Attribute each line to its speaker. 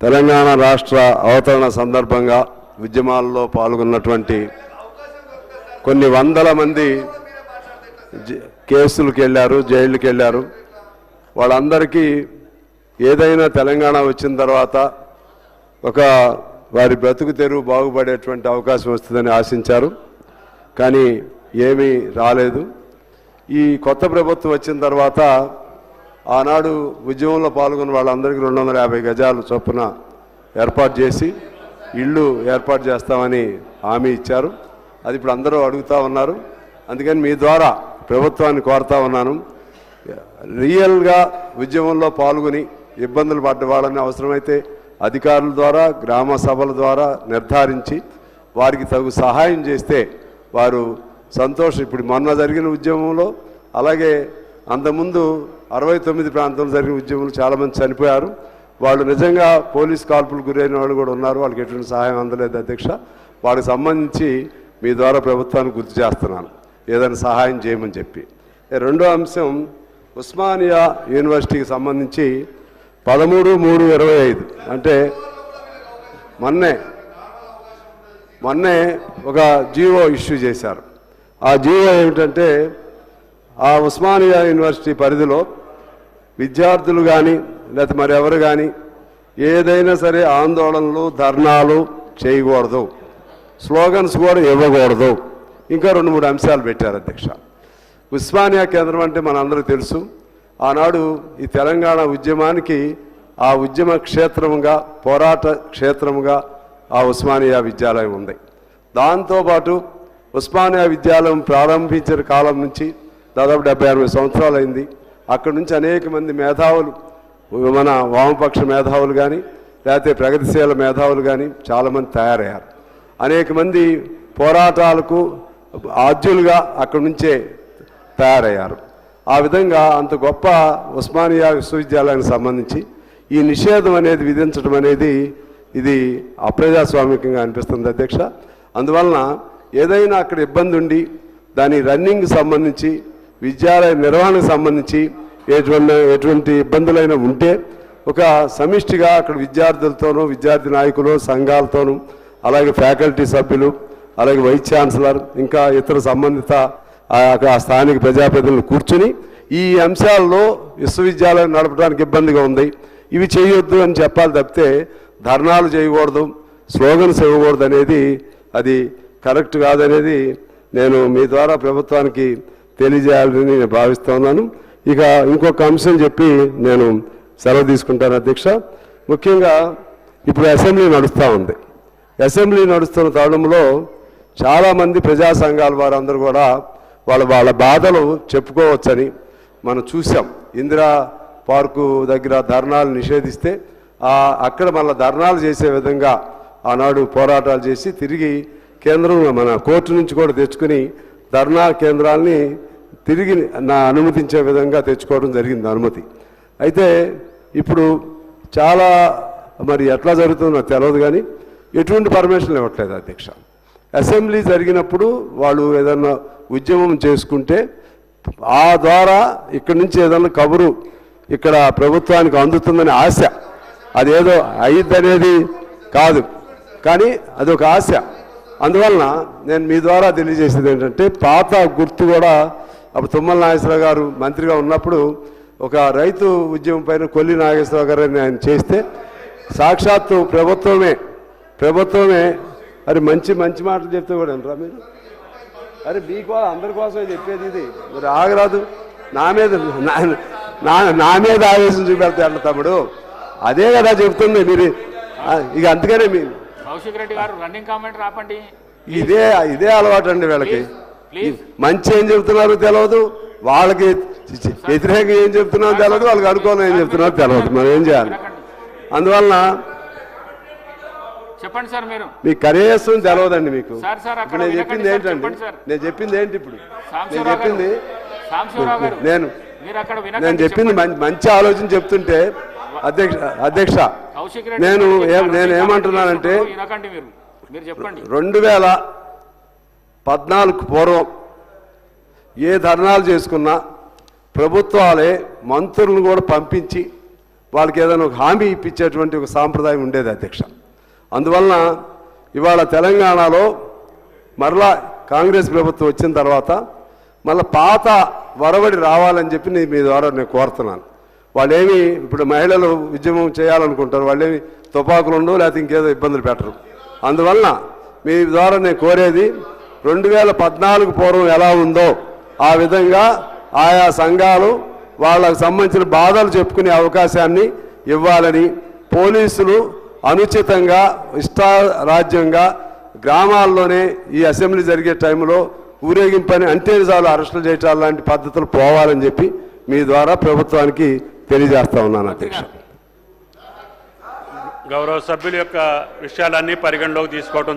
Speaker 1: తెలంగాణ రాష్ట్ర అవతరణ సందర్భంగా ఉద్యమాల్లో పాల్గొన్నటువంటి కొన్ని వందల మంది కేసులకు వెళ్ళారు, జైళ్ళకి వెళ్ళారు. వాళ్ళందరికీ ఏదైనా తెలంగాణ వచ్చిన తర్వాత ఒక వారి బ్రతుకు తెరువు బాగుపడేటువంటి అవకాశం వస్తుందని ఆశించారు. కానీ ఏమీ రాలేదు. ఈ కొత్త ప్రభుత్వం వచ్చిన తర్వాత ఆనాడు ఉద్యమంలో పాల్గొన్న వాళ్ళందరికీ 250 గజాలు చొప్పున ఏర్పాటు చేసి ఇళ్ళు ఏర్పాటు చేస్తామని హామీ ఇచ్చారు. అది ఇప్పుడు అందరూ అడుగుతూ ఉన్నారు. అందుకని మీ ద్వారా ప్రభుత్వాన్ని కోరుతా ఉన్నాను, రియల్గా ఉద్యమంలో పాల్గొని ఇబ్బందులు పడ్డ వాళ్ళని అవసరమైతే అధికారుల ద్వారా, గ్రామ సభల ద్వారా నిర్ధారించి వారికి తగు సహాయం చేస్తే వారు సంతోషం. ఇప్పుడు మొన్న జరిగిన ఉద్యమంలో, అలాగే అంతకుముందు 69 ప్రాంతంలో జరిగిన ఉద్యమంలో చాలామంది చనిపోయారు. వాళ్ళు నిజంగా పోలీస్ కాల్పులకు గురైన వాళ్ళు కూడా ఉన్నారు. వాళ్ళకి ఎటువంటి సహాయం అందలేదు అధ్యక్ష. వారికి సంబంధించి మీ ద్వారా ప్రభుత్వానికి గుర్తు చేస్తున్నాను, ఏదైనా సహాయం చేయమని చెప్పి. రెండో అంశం, ఉస్మానియా యూనివర్సిటీకి సంబంధించి 13/3/25 అంటే మొన్నే ఒక జీవో ఇష్యూ చేశారు. ఆ జీవో ఏమిటంటే, ఆ ఉస్మానియా యూనివర్సిటీ పరిధిలో విద్యార్థులు కానీ లేకపోతే మరెవరు కానీ ఏదైనా సరే ఆందోళనలు, ధర్నాలు చేయకూడదు, స్లోగన్స్ కూడా ఇవ్వకూడదు, ఇంకా 2-3 అంశాలు పెట్టారు అధ్యక్ష. ఉస్మానియా కేంద్రం అంటే మనందరికీ తెలుసు. ఆనాడు ఈ తెలంగాణ ఉద్యమానికి ఆ ఉద్యమ క్షేత్రముగా, పోరాట క్షేత్రముగా ఆ ఉస్మానియా విద్యాలయం ఉంది. దాంతోపాటు ఉస్మానియా విద్యాలయం ప్రారంభించిన కాలం నుంచి దాదాపు 70-80 సంవత్సరాలు అయింది. అక్కడి నుంచి అనేక మంది మేధావులు, మన వామపక్ష మేధావులు కానీ లేకపోతే ప్రగతిశీల మేధావులు కానీ చాలామంది తయారయ్యారు. అనేక మంది పోరాటాలకు ఆద్యులుగా అక్కడి నుంచే తయారయ్యారు. ఆ విధంగా అంత గొప్ప ఉస్మానియా విశ్వవిద్యాలయానికి సంబంధించి ఈ నిషేధం అనేది విధించడం అనేది ఇది అప్రజాస్వామికంగా అనిపిస్తుంది అధ్యక్ష. అందువలన ఏదైనా అక్కడ ఇబ్బంది ఉండి దాని రన్నింగ్ సంబంధించి, విద్యాలయ నిర్వహణకు సంబంధించి ఎటువంటి ఇబ్బందులైనా ఉంటే ఒక సమిష్టిగా అక్కడ విద్యార్థులతోనూ, విద్యార్థి నాయకులు, సంఘాలతోనూ, అలాగే ఫ్యాకల్టీ సభ్యులు, అలాగే వైస్ ఛాన్సలర్, ఇంకా ఇతర సంబంధిత ఆ స్థానిక ప్రజాప్రతినిధులు కూర్చుని ఈ అంశాల్లో విశ్వవిద్యాలయం నడపడానికి ఇబ్బందిగా ఉంది, ఇవి చేయొద్దు అని చెప్పాలి తప్పితే ధర్నాలు చేయకూడదు, స్లోగన్స్ ఇవ్వకూడదు అనేది అది కరెక్ట్ కాదనేది నేను మీ ద్వారా ప్రభుత్వానికి తెలియజేయాలని నేను భావిస్తున్నాను. ఇక ఇంకొక అంశం చెప్పి నేను సెలవు తీసుకుంటాను అధ్యక్ష. ముఖ్యంగా ఇప్పుడు అసెంబ్లీ నడుస్తూ ఉంది. అసెంబ్లీ నడుస్తున్న తరుణంలో చాలామంది ప్రజా సంఘాల వారందరూ కూడా వాళ్ళ బాధలు చెప్పుకోవచ్చని మనం చూసాం. ఇందిరా పార్కు దగ్గర ధర్నాలు నిషేధిస్తే అక్కడ మళ్ళీ ధర్నాలు చేసే విధంగా ఆనాడు పోరాటాలు చేసి తిరిగి కేంద్రం మన కోర్టు నుంచి కూడా తెచ్చుకుని ధర్నా కేంద్రాలని తిరిగి అనుమతించే విధంగా తెచ్చుకోవడం జరిగింది అనుమతి. అయితే ఇప్పుడు చాలా మరి ఎట్లా జరుగుతుందో తెలియదు కానీ ఎటువంటి పర్మిషన్లు ఇవ్వట్లేదు అధ్యక్ష. అసెంబ్లీ జరిగినప్పుడు వాళ్ళు ఏదన్నా ఉద్యమం చేసుకుంటే ఆ ద్వారా ఇక్కడి నుంచి ఏదన్నా కబురు ఇక్కడ ప్రభుత్వానికి అందుతుందని ఆశ, అదేదో అయ్యిద్దనేది కాదు కానీ అదొక ఆశ. అందువలన నేను మీ ద్వారా తెలియజేసేది ఏంటంటే, పాత గుర్తు కూడా అప్పుడు తుమ్మల నాగేశ్వరరావు గారు మంత్రిగా ఉన్నప్పుడు ఒక రైతు ఉద్యమం పైన కొల్లి నాగేశ్వరరావు గారిని ఆయన చేస్తే సాక్షాత్తు ప్రభుత్వమే అరే మంచి మాటలు చెప్తే కూడా అంటారా మీరు? అరే మీకు అందరి కోసమే చెప్పేది ఇది, మీరు ఆగరాదు. నా మీద ఆవేశం చూపెడితే అట్లా తమ్ముడు, అదే కదా చెప్తుంది మీరు. ఇక అందుకనే మీరు ఇదే అలవాటు అండి వీళ్ళకి. మంచి ఏం చెప్తున్నారో తెలియదు, వాళ్ళకి వ్యతిరేకంగా ఏం చెప్తున్నారో తెలియదు, వాళ్ళకి అనుకూలం ఏం చెప్తున్నారో తెలియదు. మనం ఏం చేయాలి? అందువలన
Speaker 2: చెప్పండి సార్, మీరు
Speaker 1: మీకు కనీసం తెలియదండి మీకు. నేను చెప్పింది ఏంటండి, ఇప్పుడు నేను చెప్పింది మంచి ఆలోచన చెప్తుంటే అధ్యక్ష నేను ఏమంటున్నానంటే 2014 పూర్వం ఏ ధర్నాలు చేసుకున్నా ప్రభుత్వాలే మంత్రులను కూడా పంపించి వాళ్ళకి ఏదైనా ఒక హామీ ఇప్పించేటువంటి ఒక సాంప్రదాయం ఉండేది అధ్యక్ష. అందువలన ఇవాళ తెలంగాణలో మరలా కాంగ్రెస్ ప్రభుత్వం వచ్చిన తర్వాత మళ్ళీ పాత వరవడి రావాలని చెప్పి మీ ద్వారా నేను కోరుతున్నాను. వాళ్ళేమి ఇప్పుడు మహిళలు ఉద్యమం చేయాలనుకుంటారు, వాళ్ళేమి తుపాకులు ఉండవు, లేకపోతే ఇంకేదో ఇబ్బందులు పెట్టరు. అందువలన మీ ద్వారా నేను కోరేది 2014 పూర్వం ఎలా ఉందో ఆ విధంగా ఆయా సంఘాలు వాళ్ళకు సంబంధించిన బాధలు చెప్పుకునే అవకాశాన్ని ఇవ్వాలని, పోలీసులు అనుచితంగా ఇష్టారాజ్యంగా గ్రామాల్లోనే ఈ అసెంబ్లీ జరిగే టైంలో ఊరేగింపని అంటే చాలు అరెస్టులు చేయటాలు లాంటి పద్ధతులు పోవాలని చెప్పి మీ ద్వారా ప్రభుత్వానికి తెలియజేస్తా ఉన్నాను అధ్యక్ష.
Speaker 2: గౌరవ సభ్యుల యొక్క విషయాలన్నీ పరిగణలోకి తీసుకోవడం